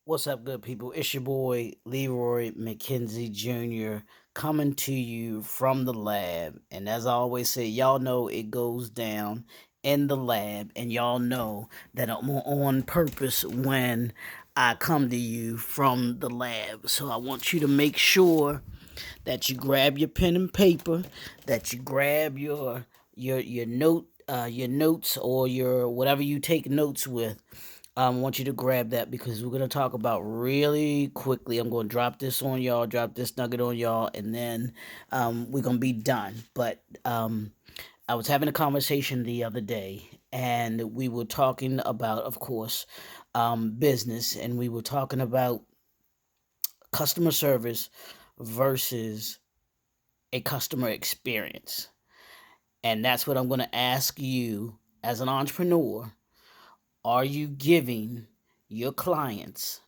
What's up, good people? It's your boy Leroy McKenzie Jr. coming to you from the lab. And as I always say, y'all know it goes down in the lab, and y'all know that I'm on purpose when I come to you from the lab. So I want you to make sure that you grab your pen and paper, that you grab your notes or your whatever you take notes with. I want you to grab that because we're gonna talk about really quickly. I'm gonna drop this on y'all, drop this nugget on y'all, and then we're gonna be done. But I was having a conversation the other day, and we were talking about, of course, business, and we were talking about customer service versus a customer experience. And that's what I'm going to ask you as an entrepreneur. Are you giving your clients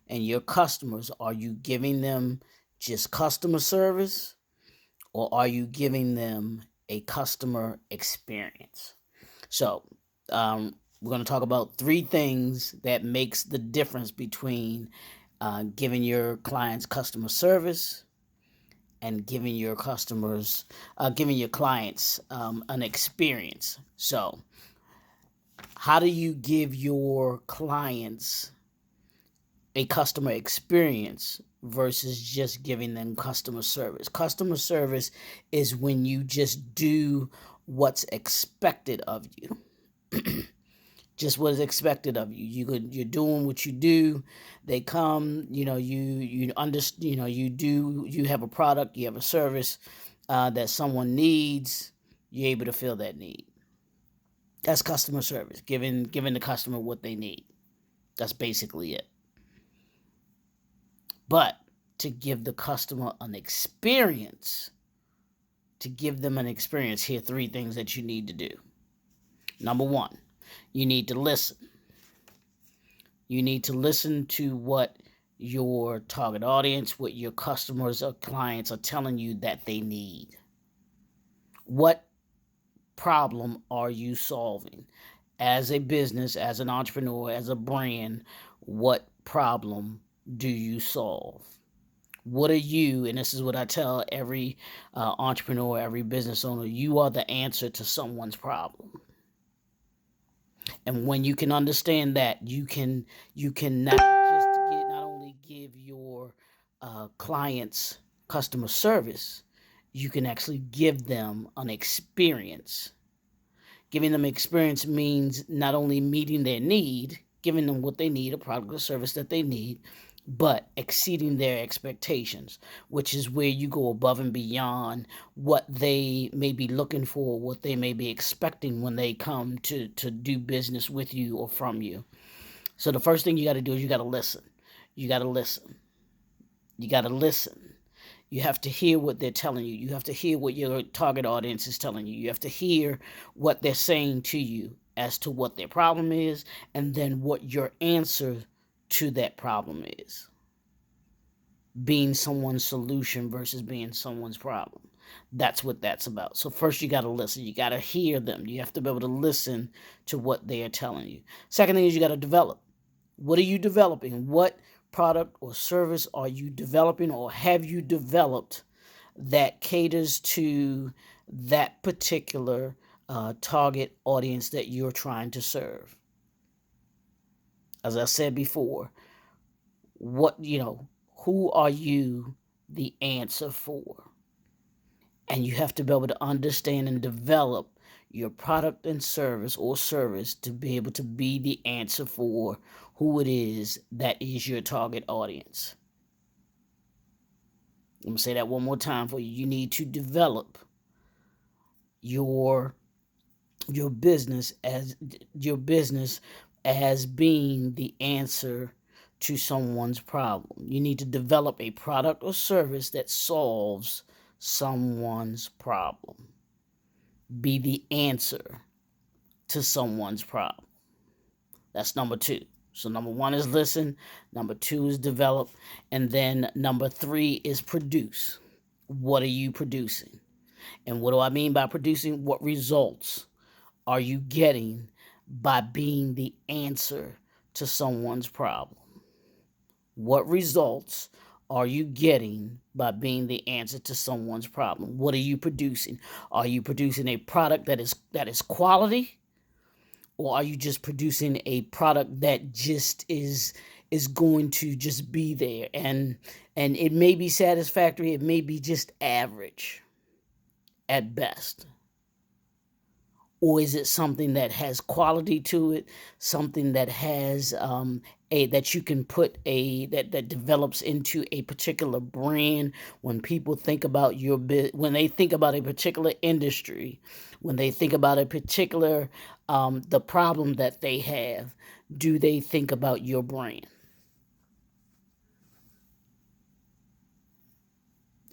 and your customers, are you giving them just customer service, or are you giving them a customer experience? So, we're going to talk about three things that makes the difference between giving your clients customer service and giving your clients an experience. So, how do you give your clients a customer experience versus just giving them customer service? Customer service is when you just do what's expected of you. Just what is expected of you. You're doing what you do. They come, you have a product, you have a service that someone needs. You're able to fill that need. That's customer service, giving the customer what they need. That's basically it. But to give the customer an experience, here are three things that you need to do. Number one, you need to listen. You need to listen to what your target audience, what your customers or clients are telling you that they need. What problem are you solving? As a business, as an entrepreneur, as a brand, what problem do you solve? What are you, and this is what I tell every entrepreneur, every business owner, you are the answer to someone's problem. And when you can understand that, you can not only give your clients customer service, you can actually give them an experience. Giving them experience means not only meeting their need, giving them what they need, a product or service that they need, but exceeding their expectations, which is where you go above and beyond what they may be looking for, what they may be expecting when they come to do business with you or from you. So the first thing you got to do is you got to listen. You got to listen. You got to listen. You have to hear what they're telling you. You have to hear what your target audience is telling you. You have to hear what they're saying to you as to what their problem is, and then what your answer to that problem is. Being someone's solution versus being someone's problem. That's what that's about. So first you got to listen. You got to hear them. You have to be able to listen to what they are telling you. Second thing is you got to develop. What are you developing? What product or service are you developing, or have you developed that caters to that particular target audience that you're trying to serve? As I said before, who are you the answer for? And you have to be able to understand and develop your product and service to be able to be the answer for who it is that is your target audience. I'm going to say that one more time for you. You need to develop your business as being the answer to someone's problem. You need to develop a product or service that solves someone's problem. Be the answer to someone's problem. That's number two. So number one is listen, number two is develop, and then number three is produce. What are you producing? And what do I mean by producing? What results are you getting by being the answer to someone's problem? What results are you getting by being the answer to someone's problem? What are you producing? Are you producing a product that is quality, or are you just producing a product that just is going to just be there, and it may be satisfactory, it may be just average at best? Or is it something that has quality to it, something that has a that you can put a that develops into a particular brand? When people think about when they think about a particular industry, when they think about a particular the problem that they have, do they think about your brand?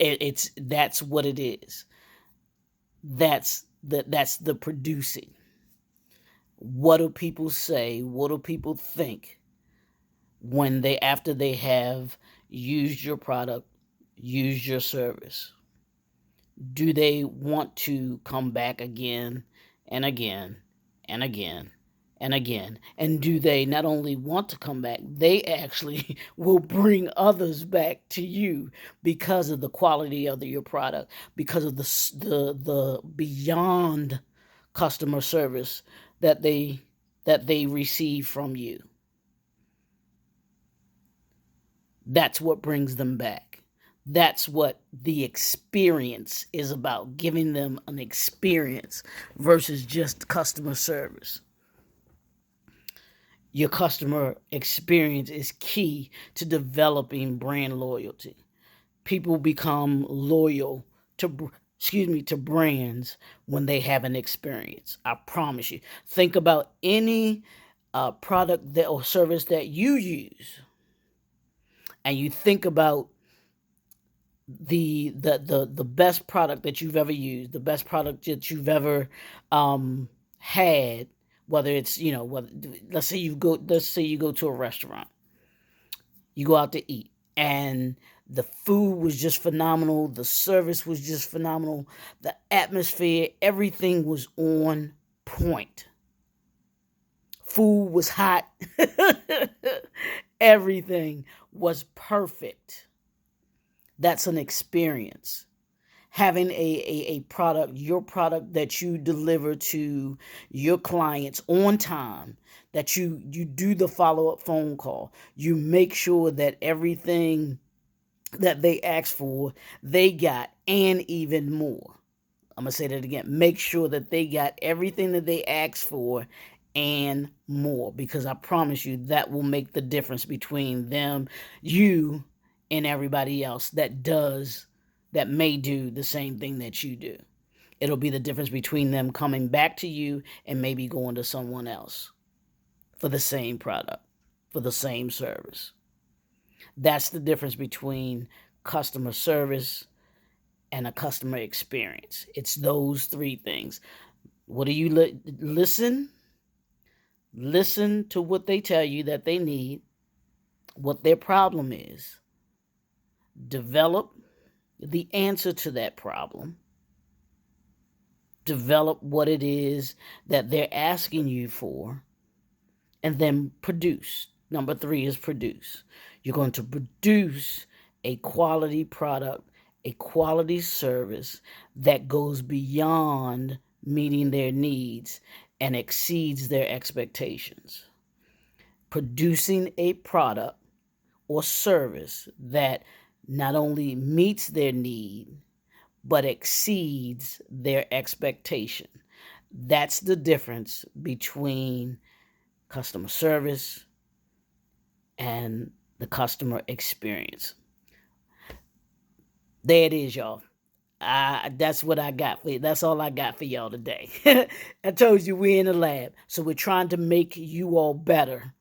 It's That's what it is. That's the producing. What do people say? What do people think when they after they have used your product, used your service? Do they want to come back again and again and again and again? And do they not only want to come back, they actually will bring others back to you because of the quality of your product, because of the beyond customer service that they receive from you. That's what brings them back. That's what the experience is about, giving them an experience versus just customer service. Your customer experience is key to developing brand loyalty. People become loyal to brands when they have an experience. I promise you. Think about any product or service that you use, and you think about the best product that you've ever used, the best product that you've ever had. Whether it's, whether, let's say you go to a restaurant, you go out to eat, and the food was just phenomenal, the service was just phenomenal, the atmosphere, everything was on point. Food was hot. Everything was perfect. That's an experience. Having a product, your product that you deliver to your clients on time, that you do the follow-up phone call, you make sure that everything that they asked for, they got, and even more. I'm going to say that again. Make sure that they got everything that they asked for and more, because I promise you that will make the difference between them, you, and everybody else that may do the same thing that you do. It'll be the difference between them coming back to you and maybe going to someone else for the same product, for the same service. That's the difference between customer service and a customer experience. It's those three things. What do you listen? Listen to what they tell you that they need, what their problem is. Develop the answer to that problem. Develop what it is that they're asking you for, and then produce. Number 3 is produce. You're going to produce a quality product, a quality service that goes beyond meeting their needs and exceeds their expectations. Producing a product or service that not only meets their need, but exceeds their expectation. That's the difference between customer service and the customer experience. There it is, y'all. That's what I got for you. That's all I got for y'all today. I told you we're in the lab, so we're trying to make you all better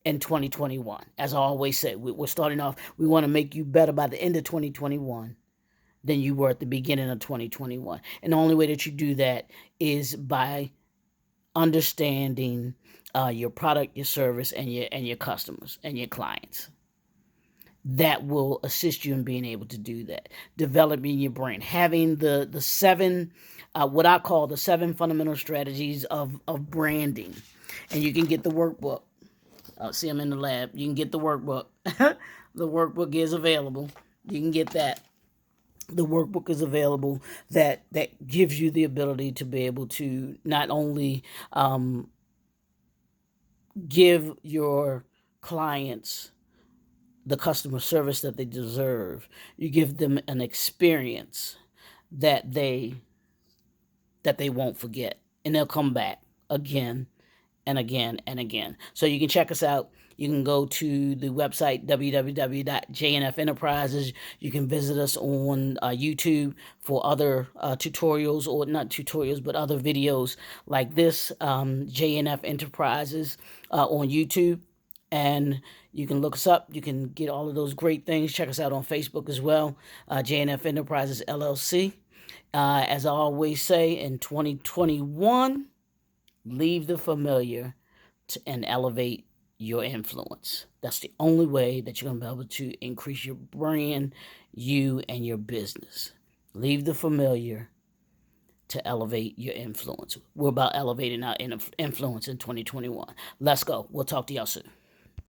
in 2021. As I always say, we're starting off, we want to make you better by the end of 2021 than you were at the beginning of 2021. And the only way that you do that is by understanding your product, your service, and your customers and your clients. That will assist you in being able to do that. Developing your brain, having the 7, what I call the 7 fundamental strategies of branding. And you can get the workbook. See, I'm in the lab. You can get the workbook. The workbook is available. You can get that. The workbook is available that gives you the ability to be able to not only give your clients the customer service that they deserve, you give them an experience that they won't forget, and they'll come back again and again and again. So you can check us out. You can go to the website www.jnf Enterprises. You can visit us on YouTube for other tutorials, or not tutorials, but other videos like this, JNF Enterprises on YouTube. And you can look us up. You can get all of those great things. Check us out on Facebook as well, JNF Enterprises LLC. As I always say, in 2021, leave the familiar and elevate your influence. That's the only way that you're going to be able to increase your brand, you, and your business. Leave the familiar to elevate your influence. We're about elevating our influence in 2021. Let's go. We'll talk to y'all soon.